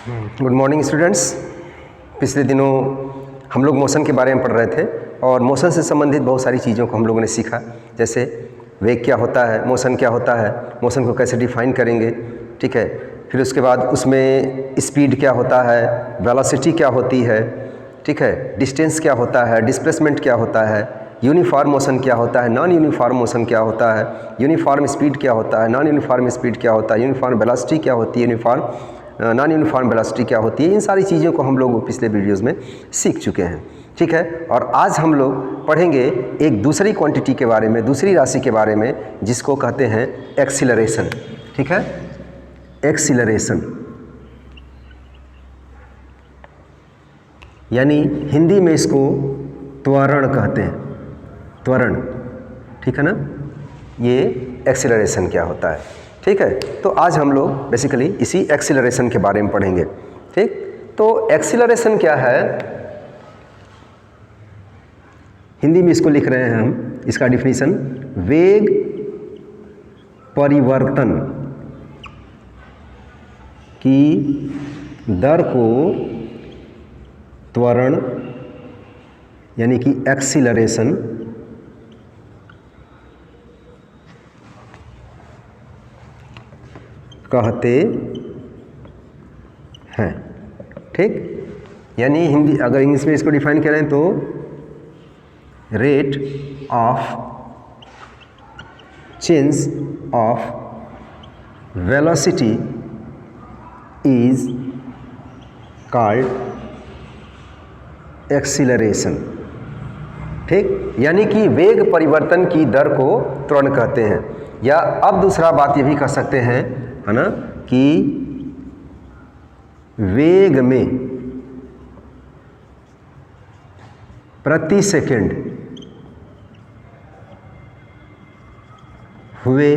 Good morning students. पिछले दिनों हम लोग मोशन के बारे में पढ़ रहे थे और मोशन से संबंधित बहुत सारी चीज़ों को हम लोगों ने सीखा, जैसे वेग क्या होता है, मोशन क्या होता है, मोशन को कैसे डिफाइन करेंगे, ठीक है। फिर उसके बाद उसमें स्पीड क्या होता है, वेलोसिटी क्या होती है, ठीक है, डिस्टेंस क्या होता है, डिस्प्लेसमेंट क्या होता है, यूनिफॉर्म मोशन क्या होता है, नॉन यूनिफॉर्म मोशन क्या होता है, यूनिफॉर्म स्पीड क्या होता है, नॉन यूनिफॉर्म स्पीड क्या होता है, यूनिफॉर्म वेलोसिटी क्या होती है, नॉन यूनिफॉर्म वेलोसिटी क्या होती है। इन सारी चीज़ों को हम लोग पिछले वीडियोज़ में सीख चुके हैं, ठीक है। और आज हम लोग पढ़ेंगे एक दूसरी क्वांटिटी के बारे में, दूसरी राशि के बारे में, जिसको कहते हैं एक्सीलरेशन, ठीक है। एक्सीलरेशन यानी हिंदी में इसको त्वरण कहते हैं, त्वरण, ठीक है ना। ये एक्सीलरेशन क्या होता है, ठीक है। तो आज हम लोग बेसिकली इसी एक्सीलरेशन के बारे में पढ़ेंगे, ठीक। तो एक्सीलरेशन क्या है, हिंदी में इसको लिख रहे हैं हम, इसका डिफिनीशन वेग परिवर्तन की दर को त्वरण यानी कि एक्सीलरेशन कहते हैं, ठीक। यानी हिंदी अगर इंग्लिश में इसको डिफाइन करें तो rate of change of velocity is called acceleration, ठीक। यानी कि वेग परिवर्तन की दर को त्वरण कहते हैं, या अब दूसरा बात ये भी कह सकते हैं, है ना, कि वेग में प्रति सेकंड हुए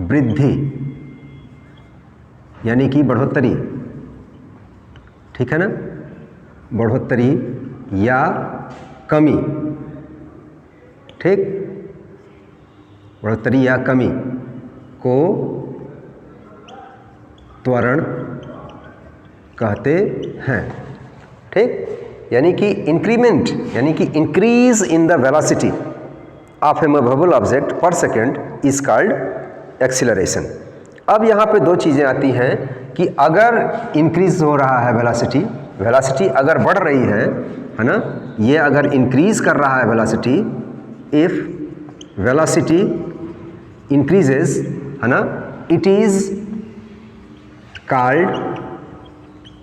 वृद्धि यानी कि बढ़ोतरी, ठीक है ना, बढ़ोतरी या कमी, ठीक, बढ़ोतरी या कमी को त्वरण कहते हैं, ठीक। यानी कि इंक्रीमेंट यानी कि increase in the velocity of A movable object पर सेकेंड इज कॉल्ड एक्सीलरेशन। अब यहाँ पे दो चीज़ें आती हैं कि अगर इंक्रीज हो रहा है वेलोसिटी अगर बढ़ रही है ना, ये अगर इंक्रीज कर रहा है वेलोसिटी, इफ वेलोसिटी इंक्रीजेस, है ना, इट इज कॉल्ड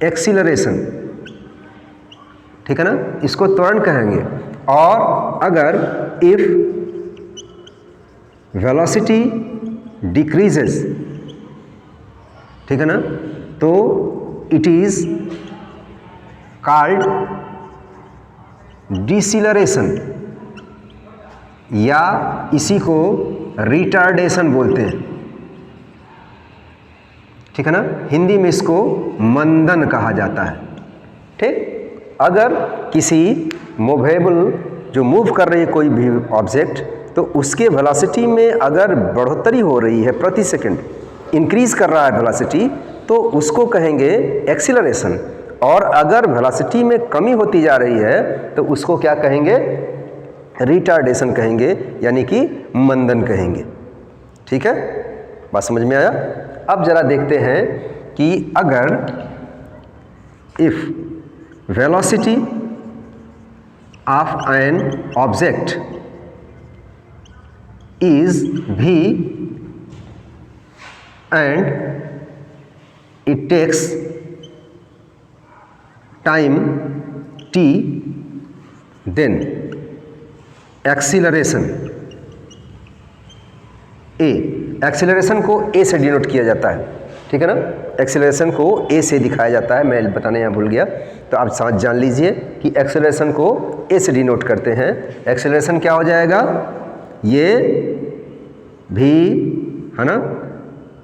एक्सीलरेशन, ठीक है ना, इसको त्वरण कहेंगे। और अगर इफ वेलोसिटी डिक्रीजेस, ठीक है ना, तो इट इज कॉल्ड डिसीलरेशन, या इसी को रिटार्डेशन बोलते हैं, ठीक है ना। हिंदी में इसको मंदन कहा जाता है, ठीक। अगर किसी मूवेबल जो मूव कर रही है कोई भी ऑब्जेक्ट, तो उसके वेलोसिटी में अगर बढ़ोतरी हो रही है, प्रति सेकंड इंक्रीज कर रहा है वेलोसिटी, तो उसको कहेंगे एक्सीलरेशन। और अगर वेलोसिटी में कमी होती जा रही है तो उसको क्या कहेंगे, रिटार्डेशन कहेंगे, यानी कि मंदन कहेंगे, ठीक है। बात समझ में आया। अब जरा देखते हैं कि अगर if velocity of an object is v and it takes time t, then acceleration a, acceleration को a से डिनोट किया जाता है, ठीक है ना। एक्सीलरेशन को a से दिखाया जाता है, मैं बताने यहाँ भूल गया, तो आप साथ जान लीजिए कि एक्सीलरेशन को a से डिनोट करते हैं। एक्सीलरेशन क्या हो जाएगा, ये भी, है ना।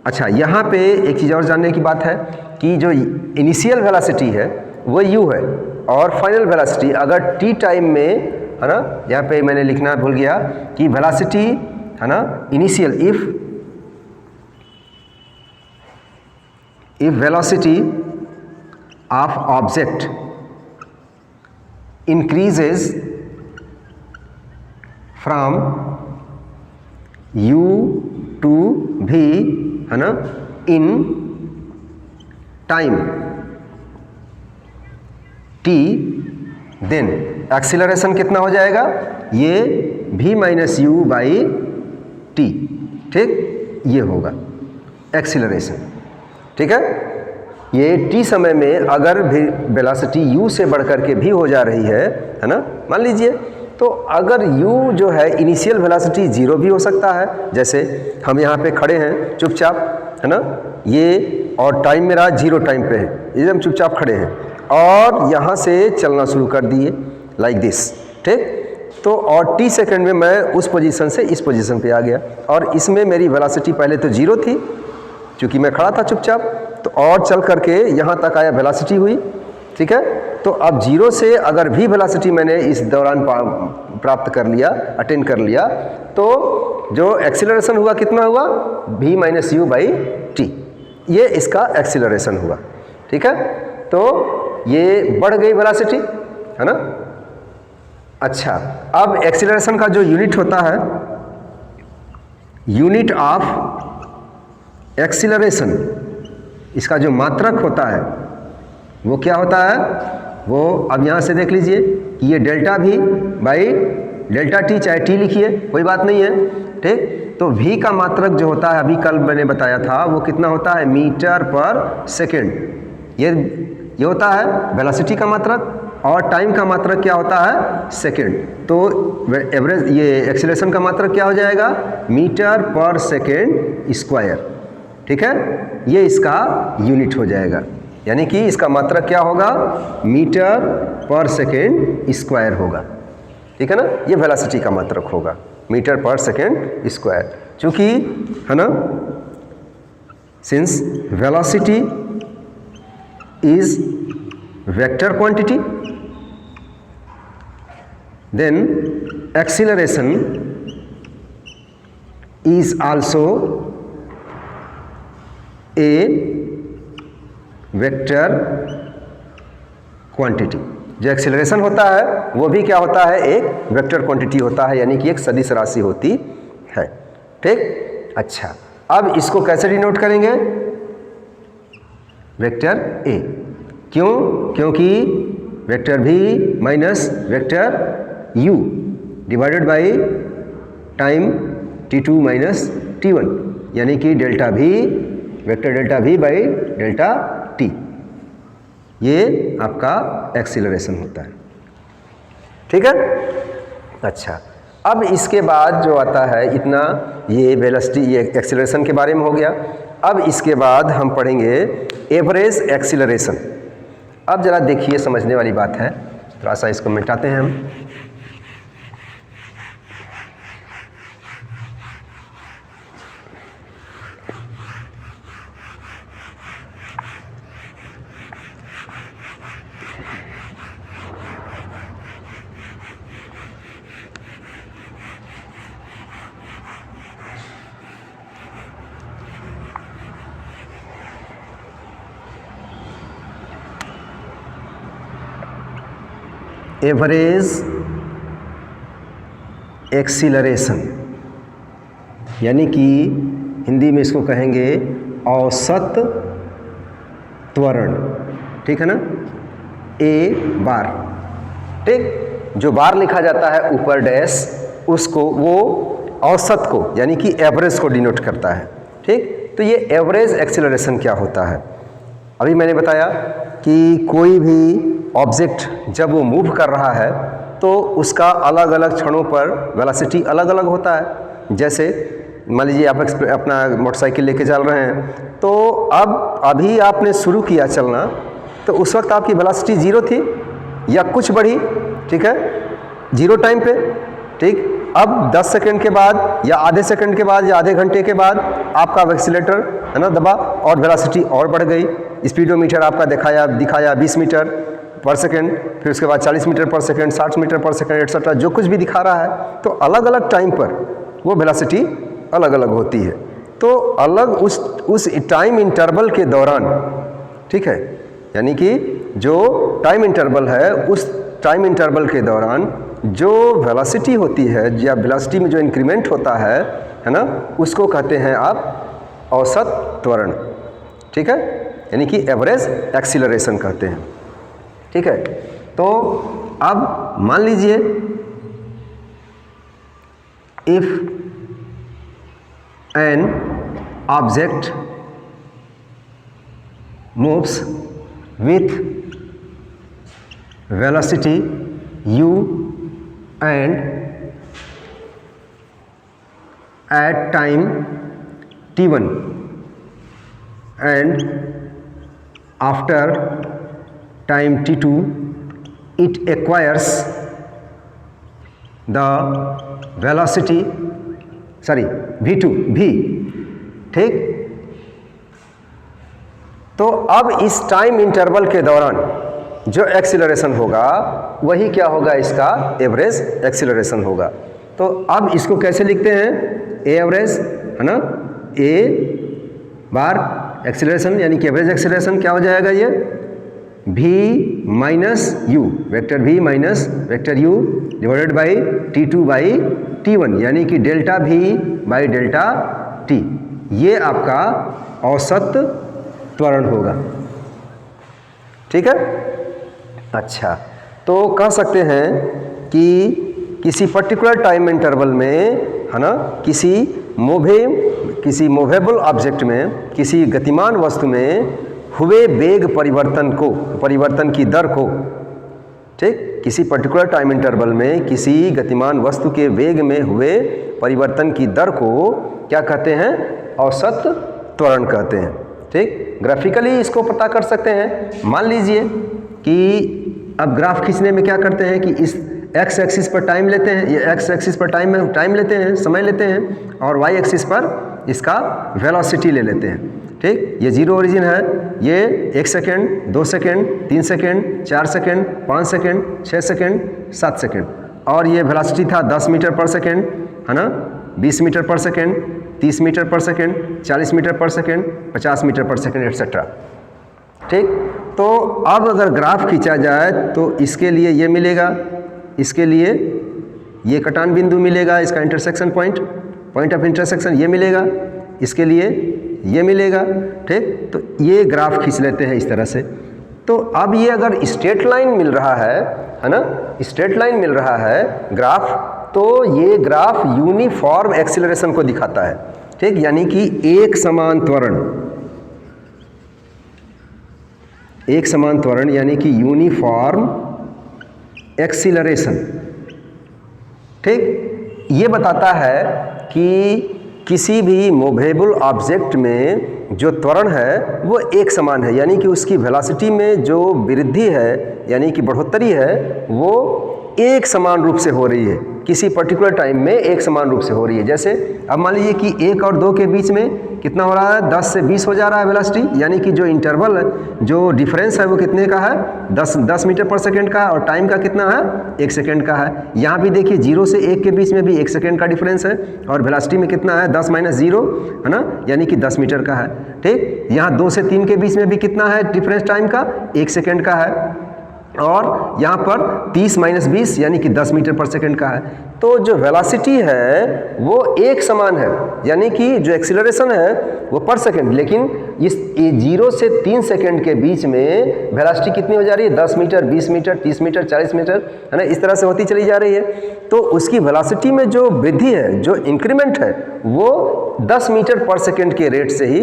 अच्छा, यहाँ पे एक चीज़ और जानने की बात है कि जो इनिशियल वेलोसिटी है वो u है, और फाइनल वेलोसिटी अगर t टाइम में, है ना, यहाँ पे मैंने लिखना भूल गया कि वेलोसिटी, है ना, initial if velocity of object increases from u to v, है ना, in time t, then acceleration कितना हो जाएगा, ये v minus u by t, ठीक, ये होगा एक्सीलरेशन। ठीक है, ये t समय में अगर भी वेलोसिटी u से बढ़कर के भी हो जा रही है ना, मान लीजिए, तो अगर u जो है इनिशियल वेलोसिटी 0 भी हो सकता है, जैसे हम यहाँ पे खड़े हैं चुपचाप, है ना, ये और टाइम मेरा 0 टाइम पे है, एकदम चुपचाप खड़े हैं और यहाँ से चलना शुरू कर दिए लाइक दिस, ठीक, तो और t सेकंड में मैं उस पोजीशन से इस पोजीशन पे आ गया और इसमें मेरी वेलोसिटी पहले तो 0 थी क्योंकि मैं खड़ा था चुपचाप, तो और चल करके यहाँ तक आया, वेलोसिटी हुई। ठीक है, तो अब 0 से अगर भी वेलोसिटी मैंने इस दौरान प्राप्त कर लिया, अटेन कर लिया, तो जो एक्सीलरेशन हुआ कितना हुआ, v minus u by T, ये इसका एक्सीलरेशन हुआ। ठीक है, तो ये बढ़ गई वेलोसिटी, है ना। अच्छा, अब एक्सीलरेशन का जो यूनिट होता है, यूनिट ऑफ एक्सीलरेशन, इसका जो मात्रक होता है वो क्या होता है, वो अब यहाँ से देख लीजिए कि ये delta v by delta t, चाहे t लिखिए कोई बात नहीं है, ठीक, तो v का मात्रक जो होता है, अभी कल मैंने बताया था, वो कितना होता है, मीटर पर सेकेंड। ये होता है वेलोसिटी का मात्रक और टाइम का मात्रक क्या होता है, सेकेंड। तो एवरेज ये एक्सीलरेशन का मात्रक क्या हो जाएगा, मीटर पर सेकेंड स्क्वायर। ठीक है, ये इसका यूनिट हो जाएगा, यानी कि इसका मात्रक क्या होगा, मीटर पर सेकेंड स्क्वायर होगा। ठीक है ना, ये वेलोसिटी का मात्रक होगा, मीटर पर सेकेंड स्क्वायर, चूँकि, है ना, since velocity is vector quantity, then acceleration is also a vector quantity। जो एक्सीलरेशन होता है वो भी क्या होता है, एक वेक्टर क्वांटिटी होता है, यानी कि एक सदिश राशि होती है। ठीक, अच्छा, अब इसको कैसे डिनोट करेंगे, वेक्टर a, क्यों, क्योंकि vector v minus vector u divided by time t2 minus t1, यानी कि delta v, vector delta v by delta t, ये आपका एक्सीलरेशन होता है। ठीक है, अच्छा, अब इसके बाद जो आता है, इतना ये वेलोसिटी, ये एक्सीलरेशन के बारे में हो गया। अब इसके बाद हम पढ़ेंगे एवरेज एक्सीलरेशन। अब ज़रा देखिए, समझने वाली बात है, थोड़ा सा इसको मिटाते हैं हम। एवरेज एक्सीलरेशन, यानी कि हिंदी में इसको कहेंगे औसत त्वरण। ठीक है ना, ए बार, ठीक, जो बार लिखा जाता है ऊपर डैश, उसको, वो औसत को यानी कि एवरेज को डिनोट करता है। ठीक, तो ये एवरेज एक्सीलरेशन क्या होता है, अभी मैंने बताया कि कोई भी ऑब्जेक्ट जब वो मूव कर रहा है तो उसका अलग अलग क्षणों पर वेलोसिटी अलग अलग होता है। जैसे मान लीजिए आप अपना मोटरसाइकिल लेके चल रहे हैं, तो अब अभी आपने शुरू किया चलना, तो उस वक्त आपकी वेलोसिटी 0 थी या कुछ बढ़ी, ठीक है, 0 टाइम पे, ठीक, अब 10 सेकंड के बाद या आधे सेकंड के बाद या आधे घंटे के बाद आपका एक्सीलरेटर, है ना, दबा और वेलोसिटी और बढ़ गई। स्पीडोमीटर आपका दिखाया 20 मीटर पर सेकेंड, फिर उसके बाद 40 मीटर पर सेकेंड, 60 मीटर पर सेकेंड, एक्सेट्रा जो कुछ भी दिखा रहा है, तो अलग अलग टाइम पर वो वेलोसिटी अलग अलग होती है। तो अलग उस टाइम इंटरवल के दौरान, ठीक है, यानी कि जो टाइम इंटरवल है उस टाइम इंटरवल के दौरान जो वेलोसिटी होती है या वेलोसिटी में जो इंक्रीमेंट होता है ना, उसको कहते हैं आप औसत त्वरण, ठीक है, यानी कि एवरेज एक्सीलरेशन कहते हैं, ठीक है। तो अब मान लीजिए if an object moves with velocity u and at time t1 and after time t2 it acquires the velocity v2 ठीक। तो अब इस टाइम इंटरवल के दौरान जो एक्सीलरेशन होगा वही क्या होगा, इसका एवरेज एक्सीलरेशन होगा। तो अब इसको कैसे लिखते हैं, ए एवरेज है ना, ए बार एक्सीलरेशन यानी कि एवरेज एक्सीलरेशन क्या हो जाएगा, ये v minus you, vector v minus vector u divided by t2 by t1 यानी कि delta v by delta t, ये आपका औसत त्वरण होगा, ठीक है। अच्छा, तो कह सकते हैं कि किसी पर्टिकुलर टाइम इंटरवल में, है ना, किसी मूवेबल ऑब्जेक्ट में, किसी गतिमान वस्तु में हुए वेग परिवर्तन की दर को, ठीक, किसी पर्टिकुलर टाइम इंटरवल में किसी गतिमान वस्तु के वेग में हुए परिवर्तन की दर को क्या कहते हैं, औसत त्वरण कहते हैं, ठीक। ग्राफिकली इसको पता कर सकते हैं। मान लीजिए कि अब ग्राफ खींचने में क्या करते हैं कि इस एक्स एक्सिस पर टाइम लेते हैं, ये एक्स एक्सिस पर टाइम लेते हैं, समय लेते हैं, और वाई एक्सिस पर इसका वेलोसिटी ले लेते हैं, ठीक। ये जीरो ओरिजिन है, ये 1 second, 2 second, 3 second, 4 second, 5 second, 6 second, 7 second, और ये वेलोसिटी था 10 मीटर पर सेकेंड, है ना, 20 मीटर पर सेकेंड, 30 मीटर पर सेकेंड, 40 मीटर पर सेकेंड, 50 मीटर पर सेकेंड, एटसेट्रा, ठीक। तो अब अगर ग्राफ खींचा जाए तो इसके लिए ये मिलेगा, इसके लिए ये कटान बिंदु मिलेगा, इसका इंटरसेक्शन पॉइंट ऑफ इंटरसेक्शन ये मिलेगा, इसके लिए ये मिलेगा, ठीक। तो ये ग्राफ खींच लेते हैं इस तरह से। तो अब ये अगर स्ट्रेट लाइन मिल रहा है ना, स्ट्रेट लाइन मिल रहा है ग्राफ, तो ये ग्राफ यूनिफॉर्म एक्सीलरेशन को दिखाता है, ठीक, यानी कि एक समान त्वरण यानी कि यूनिफॉर्म एक्सीलरेशन, ठीक। ये बताता है कि किसी भी मूवेबल ऑब्जेक्ट में जो त्वरण है वो एक समान है, यानी कि उसकी वेलोसिटी में जो वृद्धि है यानी कि बढ़ोतरी है वो एक समान रूप से हो रही है, किसी पर्टिकुलर टाइम में एक समान रूप से हो रही है। जैसे अब मान लीजिए कि 1 और 2 के बीच में कितना हो रहा है, 10 से 20 हो जा रहा है वेलोसिटी, यानी कि जो इंटरवल है, जो डिफरेंस है वो कितने का है, 10 मीटर पर सेकेंड का, और टाइम का कितना है, 1 सेकेंड का है। यहाँ भी देखिए 0 से 1 के बीच में भी 1 सेकेंड का डिफरेंस है, और वेलोसिटी में कितना है, 10 - 0 है ना, यानी कि 10 मीटर का है, ठीक। यहाँ 2 से 3 के बीच में भी कितना है डिफरेंस टाइम का, 1 सेकेंड का है, और यहाँ पर 30 - 20 यानी कि 10 मीटर पर सेकेंड का है। तो जो वेलोसिटी है वो एक समान है, यानी कि जो एक्सीलरेशन है वो पर सेकेंड, लेकिन इस 0 से 3 सेकेंड के बीच में वेलोसिटी कितनी हो जा रही है, 10 मीटर, 20 मीटर, 30 मीटर, 40 मीटर, है ना, इस तरह से होती चली जा रही है। तो उसकी वेलोसिटी में जो वृद्धि है, जो इंक्रीमेंट है, वो 10 मीटर पर सेकेंड के रेट से ही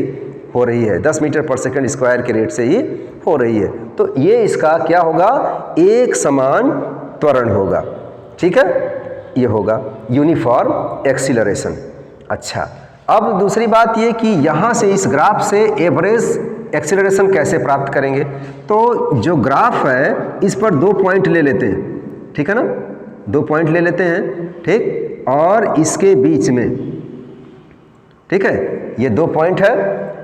हो रही है, 10 मीटर पर सेकेंड स्क्वायर के रेट से ही हो रही है। तो ये इसका क्या होगा, एक समान त्वरण होगा, ठीक है, ये होगा यूनिफॉर्म एक्सीलरेशन। अच्छा, अब दूसरी बात ये कि यहाँ से इस ग्राफ से एवरेज एक्सीलरेशन कैसे प्राप्त करेंगे। तो जो ग्राफ है इस पर 2 पॉइंट ले लेते हैं, ठीक है ना, 2 पॉइंट ले लेते हैं, ठीक, और इसके बीच में, ठीक है, ये 2 पॉइंट है,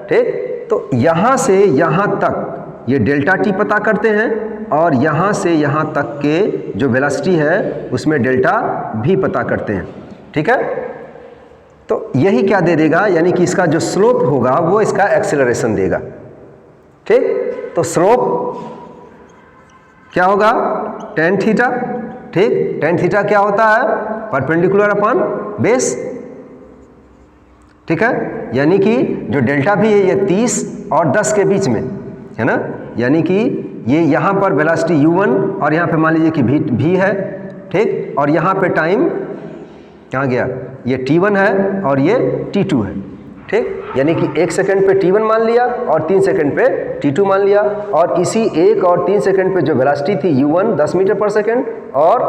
ठीक। तो यहाँ से यहाँ तक ये डेल्टा टी पता करते हैं, और यहाँ से यहाँ तक के जो वेलोसिटी है उसमें डेल्टा भी पता करते हैं, ठीक है। तो यही क्या दे देगा, यानी कि इसका जो स्लोप होगा वो इसका एक्सेलरेशन देगा। ठीक, तो स्लोप क्या होगा, tan थीटा। ठीक, tan थीटा क्या होता है, परपेंडिकुलर अपॉन बेस। ठीक है, यानी कि जो डेल्टा भी है ये 30 और 10 के बीच में है ना, यानी कि ये यहाँ पर वेलोसिटी u1 और यहाँ पे मान लीजिए कि v है। ठीक, और यहाँ पे टाइम कहाँ गया, ये t1 है और ये t2 है। ठीक, यानी कि 1 सेकंड पे t1 मान लिया और 3 सेकंड पे t2 मान लिया, और इसी 1 और 3 सेकंड पे जो वेलोसिटी थी u1 10 मीटर पर सेकंड और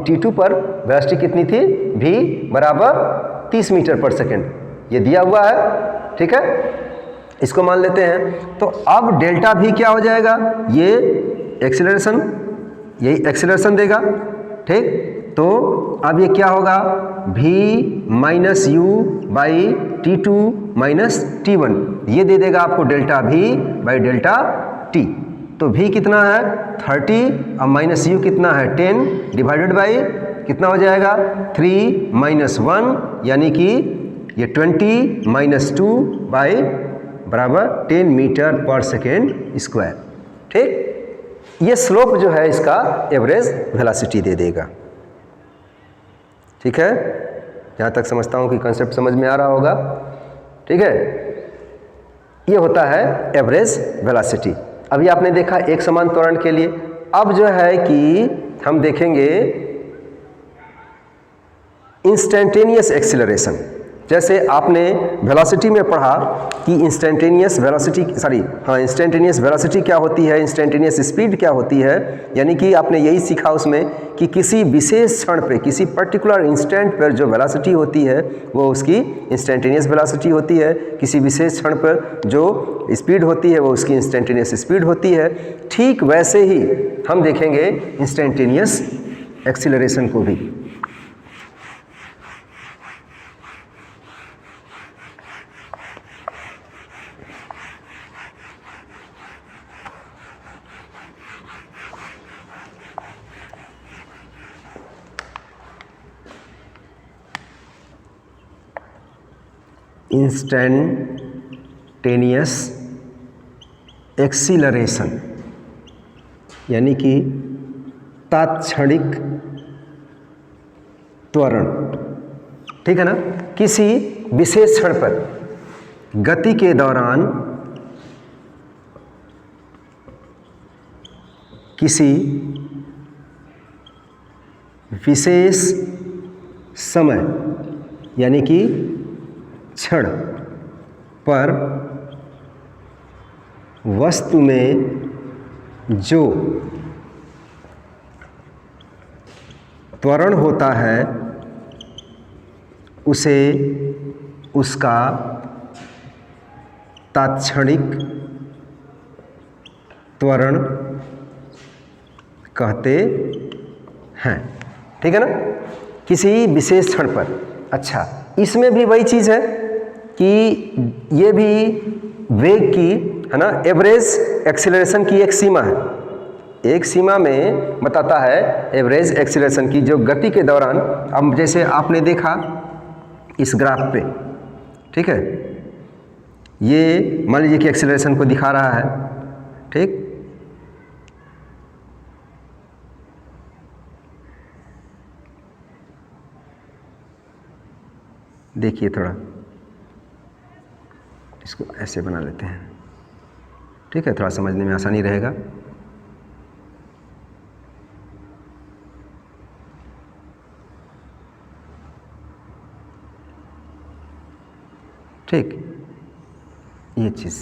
t2 पर वेलोसिटी कितनी थी, v बराबर 30 मीटर पर सेकंड, ये दिया हुआ है। ठीक है, इसको मान लेते हैं। तो अब डेल्टा v क्या हो जाएगा, ये एक्सीलरेशन, यही एक्सीलरेशन देगा। ठीक, तो अब ये क्या होगा, v minus u by T2 minus T1, ये दे देगा आपको delta v by delta t। तो v कितना है 30 और माइनस u कितना है 10 डिवाइडेड बाई कितना हो जाएगा 3 माइनस 1, यानी कि ये 20 माइनस 2 बाई बराबर 10 मीटर पर सेकेंड स्क्वायर। ठीक, ये स्लोप जो है इसका एवरेज वेलोसिटी दे देगा। ठीक है, जहाँ तक समझता हूँ कि कंसेप्ट समझ में आ रहा होगा। ठीक है, ये होता है एवरेज वेलोसिटी। अभी आपने देखा एक समान त्वरण के लिए। अब जो है कि हम देखेंगे इंस्टेंटेनियस एक्सीलरेशन। जैसे आपने वेलोसिटी में पढ़ा कि इंस्टेंटेनियस वेलोसिटी क्या होती है, इंस्टेंटेनियस स्पीड क्या होती है, यानी कि आपने यही सीखा उसमें कि किसी विशेष क्षण पे, किसी पर्टिकुलर इंस्टेंट पर जो वेलोसिटी होती है वो उसकी इंस्टेंटेनियस वेलोसिटी होती है, किसी विशेष क्षण पर जो स्पीड होती है वो उसकी इंस्टेंटेनियस स्पीड होती है। ठीक वैसे ही हम देखेंगे इंस्टेंटेनियस एक्सीलरेशन को भी। इंस्टेंटेनियस एक्सीलरेशन यानी कि तात्क्षणिक त्वरण। ठीक है ना, किसी विशेष क्षण पर गति के दौरान किसी विशेष समय यानी कि क्षण पर वस्तु में जो त्वरण होता है उसे उसका तात्क्षणिक त्वरण कहते हैं। ठीक है ना, किसी विशेष क्षण पर। अच्छा, इसमें भी वही चीज़ है कि ये भी वेग की है ना, एवरेज एक्सीलरेशन की एक सीमा है। एक सीमा में बताता है एवरेज एक्सीलरेशन की, जो गति के दौरान, अब जैसे आपने देखा इस ग्राफ पे, ठीक है, ये मान लीजिए कि एक्सीलरेशन को दिखा रहा है। ठीक, देखिए थोड़ा इसको ऐसे बना लेते हैं। ठीक है, थोड़ा समझने में आसानी रहेगा। ठीक, ये चीज़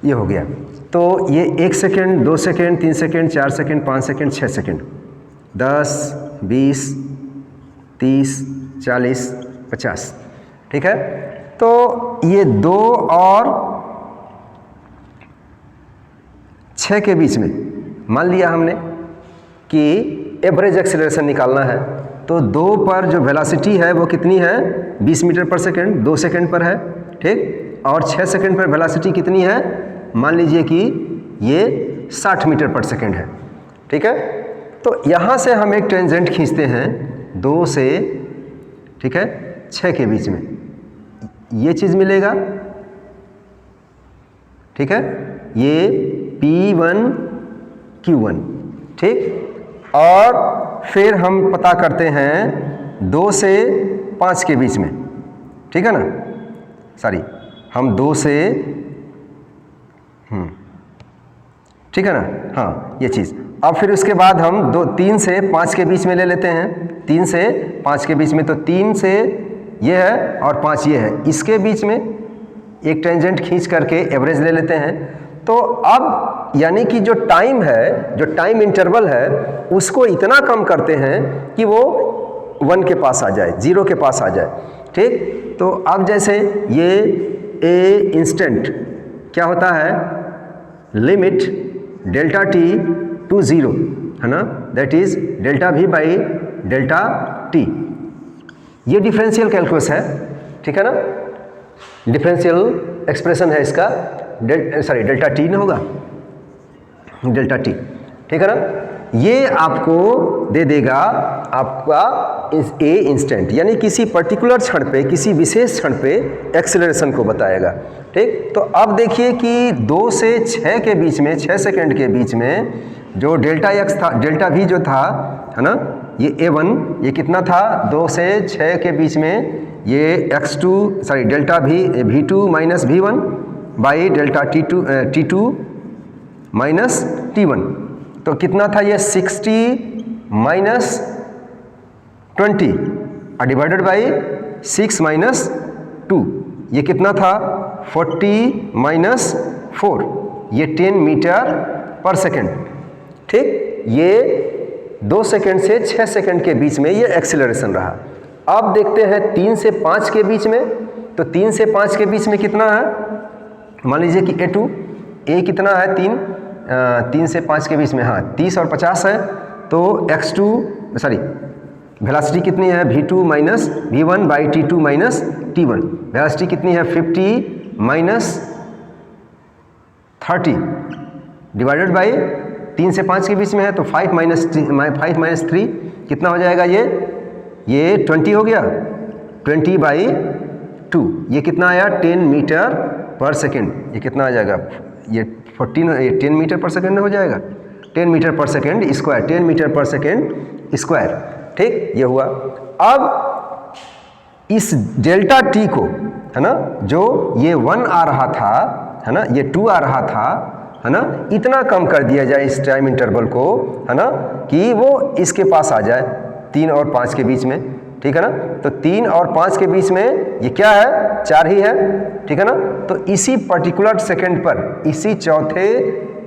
ये हो गया। तो ये 1 second, 2 second, 3 second, 4 second, 5 second, 6 second, 10, 20, 30, 40, 50। ठीक है, तो ये 2 और 6 के बीच में मान लिया हमने कि एवरेज एक्सीलरेशन निकालना है। तो 2 पर जो वेलोसिटी है वो कितनी है 20 मीटर पर सेकेंड, 2 सेकेंड पर है। ठीक, और 6 सेकेंड पर वेलोसिटी कितनी है, मान लीजिए कि ये 60 मीटर पर सेकेंड है। ठीक है, तो यहाँ से हम एक टेंजेंट खींचते हैं 2 से, ठीक है, 6 के बीच में ये चीज़ मिलेगा, ठीक है, ये P1 Q1, ठीक। और फिर हम पता करते हैं 2 से 5 के बीच में, ठीक है ना, सॉरी, हम 2 से ठीक है ना, हाँ ये चीज़। अब फिर उसके बाद हम 3 से 5 के बीच में ले लेते हैं, 3 से 5 के बीच में, तो 3 से ये है और 5 ये है, इसके बीच में एक टेंजेंट खींच करके एवरेज ले लेते हैं। तो अब यानी कि जो टाइम है, जो टाइम इंटरवल है, उसको इतना कम करते हैं कि वो 1 के पास आ जाए, 0 के पास आ जाए, ठीक। तो अब जैसे ये ए इंस्टेंट क्या होता है, लिमिट डेल्टा टी टू 0, है ना, that is delta we by delta T. ये डिफरेंशियल कैलकुलस है, ठीक है ना, डिफरेंशियल एक्सप्रेशन है इसका, डेल्टा टी ना होगा, डेल्टा टी, ठीक है ना। ये आपको दे देगा आपका ए इंस्टेंट, यानी किसी पर्टिकुलर क्षण पे, किसी विशेष क्षण पे एक्सेलरेशन को बताएगा, ठीक। तो अब देखिए कि 2 से 6 के बीच में, 6 सेकंड के बीच में जो डेल्टा एक्स था, डेल्टा वी जो था, है ना, ये A1, ये कितना था, 2 से 6 के बीच में ये delta V2 minus V1 by delta T2 minus T1, तो कितना था ये 60 माइनस 20 डिवाइडेड बाई 6 माइनस 2, ये कितना था 40 माइनस 4, ये 10 मीटर पर सेकेंड, ठीक। ये 2 सेकेंड से 6 सेकेंड के बीच में ये एक्सीलरेशन रहा। अब देखते हैं 3 से 5 के बीच में, तो 3 से 5 के बीच में कितना है, मान लीजिए कि A कितना है 3 से 5 के बीच में, हाँ 30 और 50 है, तो वेलोसिटी कितनी है V2 minus V1 by T2 minus T1, velocity कितनी है 50 माइनस 30 डिवाइडेड बाई 3 से 5 के बीच में है, तो 5 माइनस 3 कितना हो जाएगा, ये 20 हो गया, 20 बाई 2, ये कितना आया 10 मीटर पर सेकेंड, ये कितना आ जाएगा, ये 10 मीटर पर सेकेंड हो जाएगा, 10 मीटर पर सेकेंड स्क्वायर, 10 मीटर पर सेकेंड स्क्वायर, ठीक, ये हुआ। अब इस डेल्टा टी को, है ना, जो ये 1 आ रहा था, है ना, ये 2 आ रहा था, है ना, इतना कम कर दिया जाए इस टाइम इंटरवल को, है ना, कि वो इसके पास आ जाए 3 और 5 के बीच में, ठीक है ना। तो 3 और 5 के बीच में ये क्या है, 4 ही है, ठीक है ना। तो इसी पर्टिकुलर सेकंड पर, इसी चौथे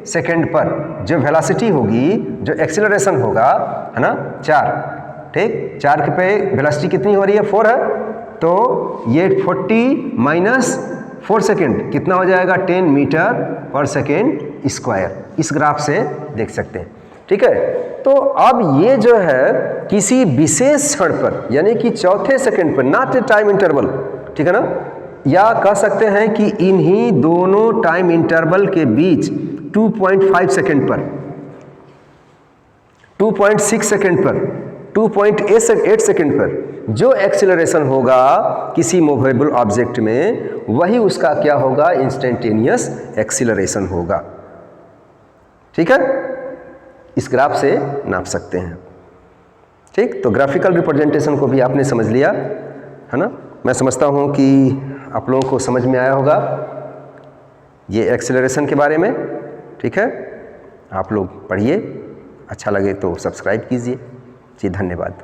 सेकंड पर जो वेलोसिटी होगी, जो एक्सीलरेशन होगा, है ना, 4, ठीक, 4 पे वेलोसिटी कितनी हो रही है, 4 है, तो ये 40 माइनस 4 सेकेंड कितना हो जाएगा, 10 मीटर पर सेकेंड स्क्वायर, इस ग्राफ से देख सकते हैं, ठीक है। तो अब ये जो है किसी विशेष क्षण पर, यानी कि चौथे सेकंड पर, नॉट ए टाइम इंटरवल, ठीक है ना, या कह सकते हैं कि इन्हीं दोनों टाइम इंटरवल के बीच 2.5 सेकंड पर, 2.6 सेकंड पर, 2.8 सेकंड पर जो एक्सीलरेशन होगा किसी मूवेबल ऑब्जेक्ट में, वही उसका क्या होगा, इंस्टेंटेनियस एक्सीलरेशन होगा, ठीक है। इस ग्राफ से नाप सकते हैं, ठीक। तो ग्राफिकल रिप्रेजेंटेशन को भी आपने समझ लिया, है ना। मैं समझता हूँ कि आप लोगों को समझ में आया होगा ये एक्सीलरेशन के बारे में, ठीक है। आप लोग पढ़िए, अच्छा लगे तो सब्सक्राइब कीजिए जी, धन्यवाद।